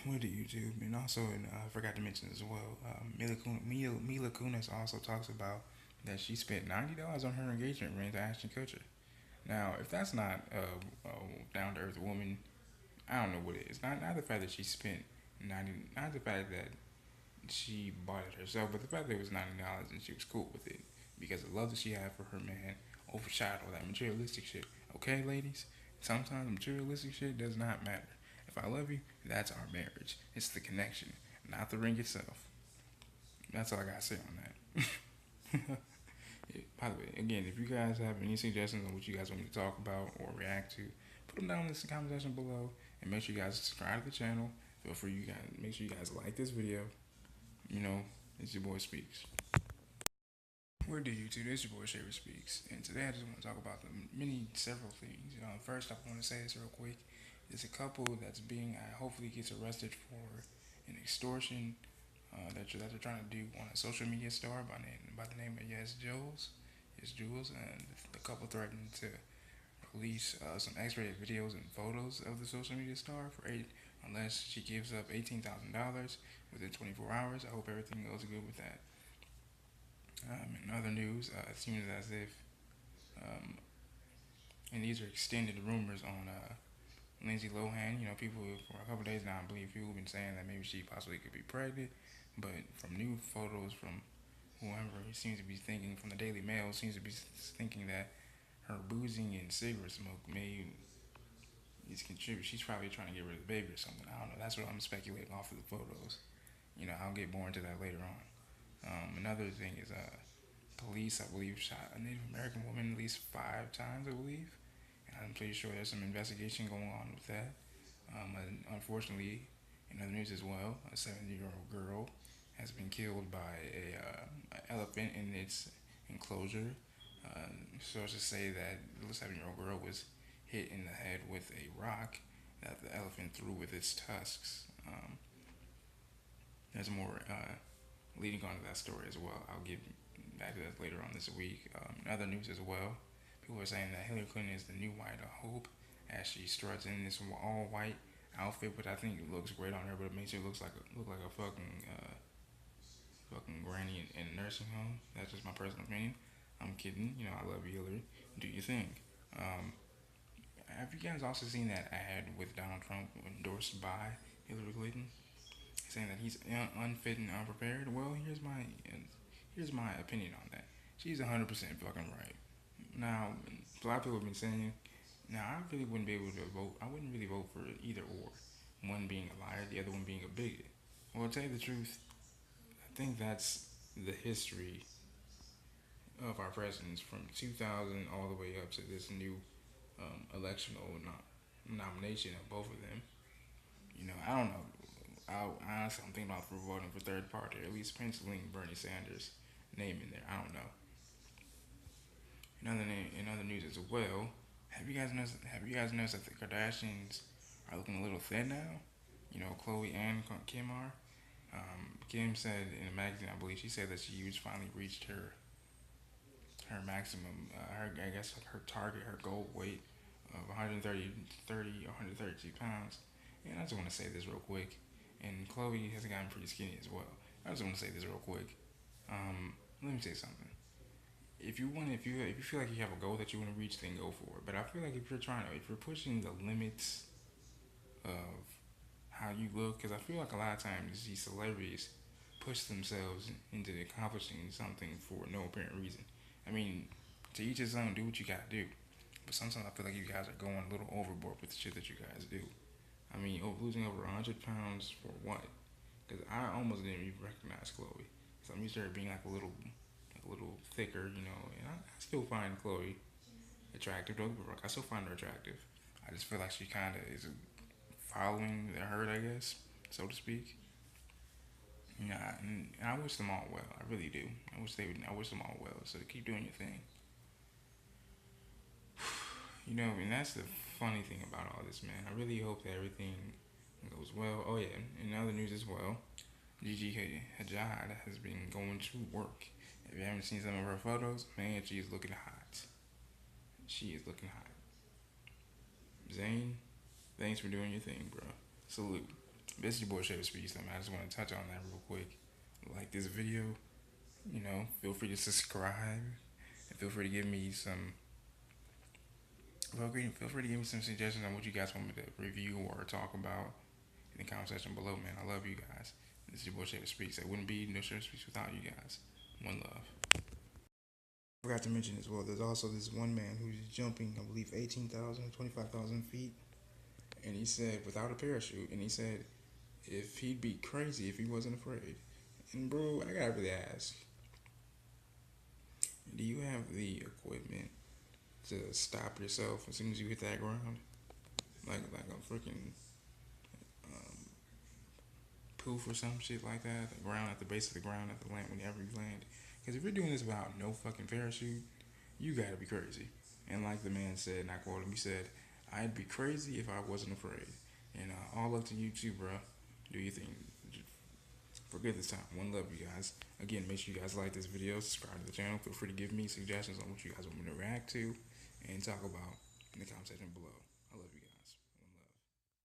with YouTube, and also, I forgot to mention as well, Mila Kunis also talks about that she spent $90 on her engagement ring to Ashton Kutcher. Now, if that's not a down to earth woman, I don't know what it is. Not the fact that she spent 90, not the fact that she bought it herself, but the fact that it was $90 and she was cool with it because the love that she had for her man overshadowed that materialistic shit. Okay, ladies, sometimes materialistic shit does not matter. If I love you, that's our marriage. It's the connection, not the ring itself. That's all I gotta say on that. Yeah, by the way, again, if you guys have any suggestions on what you guys want me to talk about or react to, put them down in the comment section below, and make sure you guys subscribe to the channel. Feel free, you guys, make sure you guys like this video. You know, it's your boy Speaks. Where do you two? This is your boy Shaver Speaks, and today I just want to talk about several things. First, I want to say this real quick. There's a couple that's being hopefully gets arrested for an extortion that they're trying to do on a social media star by the name of Yes Jules, and the couple threatened to release some X-rated videos and photos of the social media star for unless she gives up $18,000 within 24 hours. I hope everything goes good with that. In other news, it seems as if, and these are extended rumors on Lindsay Lohan. People for a couple of days now, I believe people have been saying that maybe she possibly could be pregnant, but from new photos from whoever seems to be thinking, from the Daily Mail, seems to be thinking that her boozing and cigarette smoke may is contribute. She's probably trying to get rid of the baby or something. I don't know. That's what I'm speculating off of the photos. I'll get more into that later on. Another thing is police, I believe, shot a Native American woman at least 5 times, I believe. And I'm pretty sure there's some investigation going on with that. And unfortunately, in other news as well, a 70-year-old girl has been killed by an elephant in its enclosure. Sources say that the 7-year-old girl was hit in the head with a rock that the elephant threw with its tusks. There's more leading on to that story as well. I'll get back to that later on this week. In other news as well, people are saying that Hillary Clinton is the new white hope as she struts in this all white outfit, which I think looks great on her, but it makes her look like a fucking granny in a nursing home. That's just my personal opinion. I'm kidding. I love you, Hillary. Do you think? Have you guys also seen that ad with Donald Trump endorsed by Hillary Clinton, saying that he's unfit and unprepared? Well, here's my opinion on that. She's 100% fucking right. Now, a lot of people have been saying, now I really wouldn't be able to vote. I wouldn't really vote for either or. One being a liar, the other one being a bigot. Well, to tell you the truth, I think that's the history of our presidents from 2000 all the way up to this new electional nomination of both of them. I don't know. Honestly, I'm thinking about voting for third party, or at least penciling Bernie Sanders' name in there. I don't know. In other news as well, Have you guys noticed that the Kardashians are looking a little thin now? Khloe and Kim are. Kim said in a magazine, I believe, she said that she finally reached her maximum, I guess her target, her goal weight of 132 pounds. And I just want to say this real quick. And Khloe has gotten pretty skinny as well. I just want to say this real quick. Let me say something. If you feel like you have a goal that you want to reach, then go for it. But I feel like if you're pushing the limits of how you look, because I feel like a lot of times these celebrities push themselves into accomplishing something for no apparent reason. I mean, to each his own. Do what you gotta do. But sometimes I feel like you guys are going a little overboard with the shit that you guys do. I mean, losing over 100 pounds for what? Because I almost didn't even recognize Khloe. So I'm used to her being like a little thicker, And I still find Khloe attractive. Don't get me wrong, I still find her attractive. I just feel like she kind of is following the herd, I guess, so to speak. And I wish them all well. I really do. I wish they would. I wish them all well. So keep doing your thing. And that's the funny thing about all this, man. I really hope that everything goes well. Oh yeah, in other news as well, Gigi Hadid has been going to work. If you haven't seen some of her photos, man, she is looking hot. She is looking hot. Zane, thanks for doing your thing, bro. Salute. This your boy Shaver Speed. Something I just want to touch on that real quick. Like this video, feel free to subscribe and feel free to give me some. Feel free to give me some suggestions on what you guys want me to review or talk about in the comment section below, man. I love you guys. This is your boy Shaver Speaks. It wouldn't be no Shaver Speaks without you guys. One love. I forgot to mention as well, there's also this one man who's jumping, I believe, 18,000, 25,000 feet. And he said, without a parachute, and he said, if he'd be crazy if he wasn't afraid. And bro, I gotta really ask, do you have the equipment to stop yourself as soon as you hit that ground? Like a freaking poof or some shit like that, the ground at the base of the ground at the land whenever you land. Because if you're doing this without no fucking parachute, you gotta be crazy. And like the man said, and I quote him, he said, "I'd be crazy if I wasn't afraid." And all up to you too, bro. Do your thing. For good this time. One love, you guys. Again, make sure you guys like this video, subscribe to the channel. Feel free to give me suggestions on what you guys want me to react to and talk about in the comment section below.